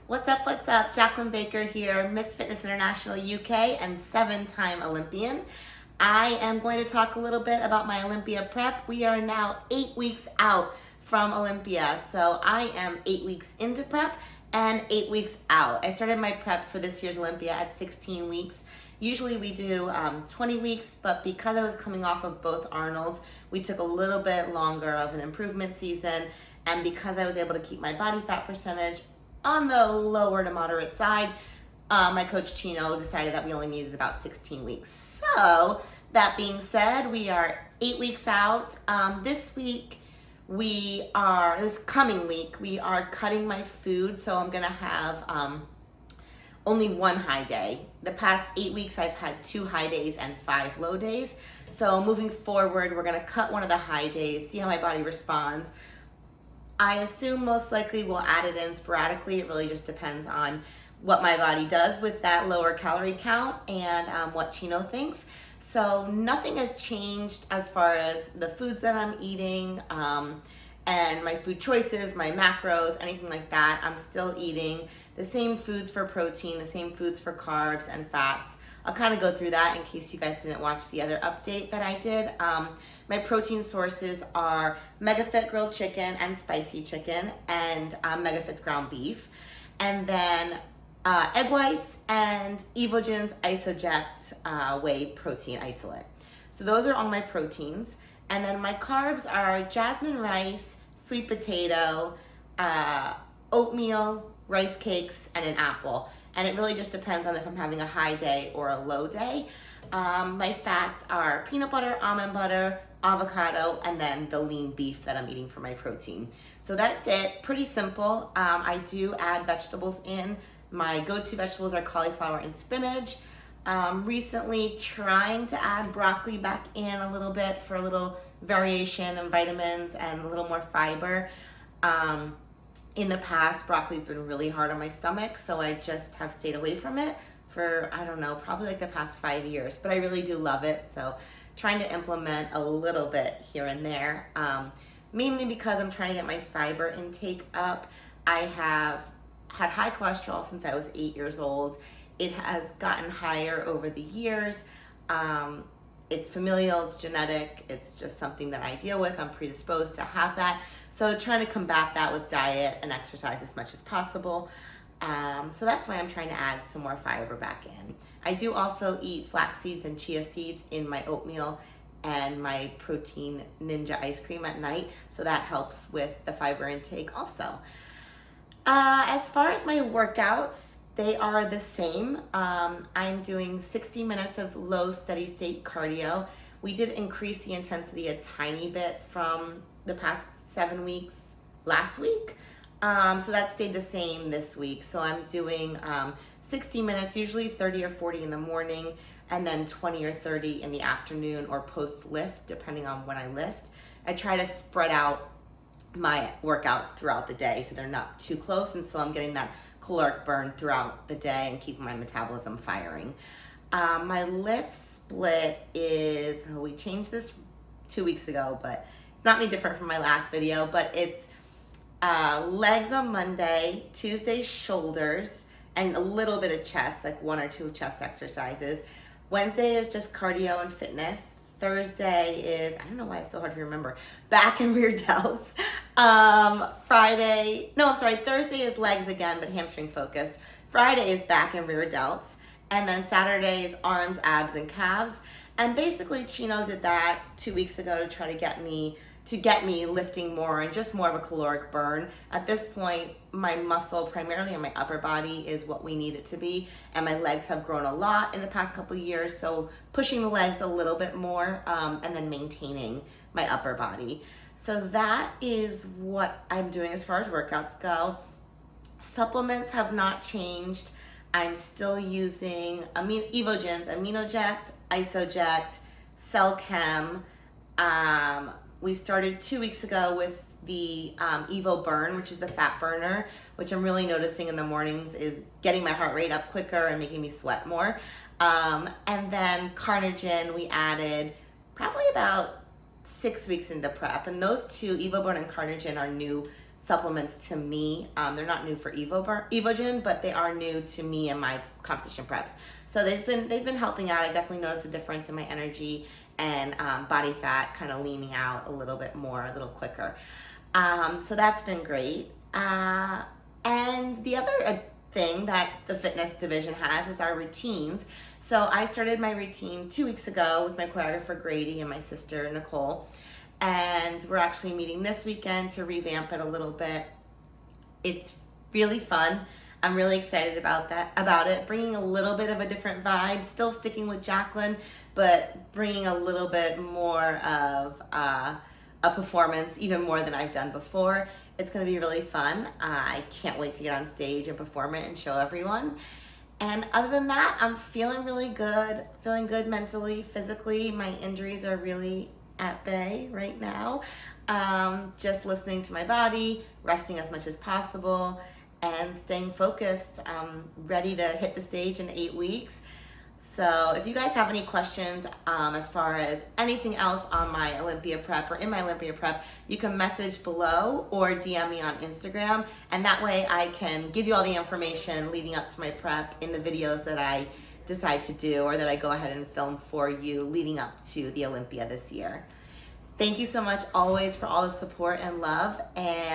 What's up? Jaclyn Baker here, Miss Fitness International UK and 7-time Olympian. I am going to talk a little bit about my Olympia Prep. We are now 8 weeks out from Olympia. So I am 8 weeks into prep and 8 weeks out. I started my prep for this year's Olympia at 16 weeks. Usually we do 20 weeks, but because I was coming off of both Arnold's, we took a little bit longer of an improvement season. And because I was able to keep my body fat percentage on the lower to moderate side, my coach Chino decided that we only needed about 16 weeks. So that being said, we are 8 weeks out. This coming week, we are cutting my food. So I'm gonna have only one high day. The past 8 weeks, I've had 2 high days and 5 low days. So moving forward, we're gonna cut one of the high days, see how my body responds. I assume most likely we'll add it in sporadically. It really just depends on what my body does with that lower calorie count and what Chino thinks. So nothing has changed as far as the foods that I'm eating and my food choices, my macros, anything like that. I'm still eating the same foods for protein, the same foods for carbs and fats. I'll kind of go through that in case you guys didn't watch the other update that I did. My protein sources are Megafit grilled chicken and spicy chicken and Megafit's ground beef. And then egg whites and EVOGEN's Isoject whey protein isolate. So those are all my proteins. And then my carbs are jasmine rice, sweet potato, oatmeal, rice cakes, and an apple. And it really just depends on if I'm having a high day or a low day. My fats are peanut butter, almond butter, avocado, and then the lean beef that I'm eating for my protein. So that's it, pretty simple. I do add vegetables in. My go-to vegetables are cauliflower and spinach. Recently trying to add broccoli back in a little bit for a little variation and vitamins and a little more fiber. In the past, broccoli's been really hard on my stomach, so I just have stayed away from it for, I don't know, probably like the past 5 years, but I really do love it. So trying to implement a little bit here and there, mainly because I'm trying to get my fiber intake up. I have had high cholesterol since I was 8 years old. It has gotten higher over the years. It's familial, it's genetic, it's just something that I deal with. I'm predisposed to have that. So trying to combat that with diet and exercise as much as possible. So that's why I'm trying to add some more fiber back in. I do also eat flax seeds and chia seeds in my oatmeal and my protein ninja ice cream at night. So that helps with the fiber intake also. As far as my workouts, they are the same. I'm doing 60 minutes of low steady state cardio. We did increase the intensity a tiny bit from the past 7 weeks last week. So that stayed the same this week. So I'm doing 60 minutes, usually 30 or 40 in the morning, and then 20 or 30 in the afternoon or post lift, depending on when I lift. I try to spread out my workouts throughout the day so they're not too close, and so I'm getting that caloric burn throughout the day and keeping my metabolism firing. My lift split is, we changed this 2 weeks ago, but it's not any different from my last video, but it's legs on Monday, Tuesday shoulders, and a little bit of chest, like 1 or 2 chest exercises. Wednesday is just cardio and fitness. Thursday is, I don't know why it's so hard to remember, back and rear delts. Thursday is legs again, but hamstring focused. Friday is back and rear delts. And then Saturday is arms, abs, and calves. And basically Chino did that 2 weeks ago to try to get me lifting more and just more of a caloric burn. At this point, my muscle, primarily in my upper body, is what we need it to be. And my legs have grown a lot in the past couple of years. So pushing the legs a little bit more and then maintaining my upper body. So that is what I'm doing as far as workouts go. Supplements have not changed. I'm still using EVOGEN's AminoJect, Isoject, CellChem. We started 2 weeks ago with the Evo Burn, which is the fat burner, which I'm really noticing in the mornings is getting my heart rate up quicker and making me sweat more. And then Carnogen, we added probably about 6 weeks into prep. And those two, Evo Burn and Carnogen, are new supplements to me. They're not new for EVOGEN, but they are new to me and my competition preps. So they've been helping out. I definitely noticed a difference in my energy and body fat kind of leaning out a little bit more, a little quicker. So that's been great. And the other thing that the fitness division has is our routines. So I started my routine 2 weeks ago with my choreographer Grady and my sister Nicole, and we're actually meeting this weekend to revamp it a little bit. It's really fun. I'm really excited about it, bringing a little bit of a different vibe, still sticking with Jaclyn, but bringing a little bit more of a performance, even more than I've done before. It's gonna be really fun. I can't wait to get on stage and perform it and show everyone. And other than that, I'm feeling really good, feeling good mentally, physically. My injuries are really at bay right now. Just listening to my body, resting as much as possible, and staying focused. Ready to hit the stage in 8 weeks. So if you guys have any questions as far as anything else on my Olympia Prep or in my Olympia Prep, you can message below or DM me on Instagram, and that way I can give you all the information leading up to my prep in the videos that I decide to do or that I go ahead and film for you leading up to the Olympia this year. Thank you so much always for all the support and love, and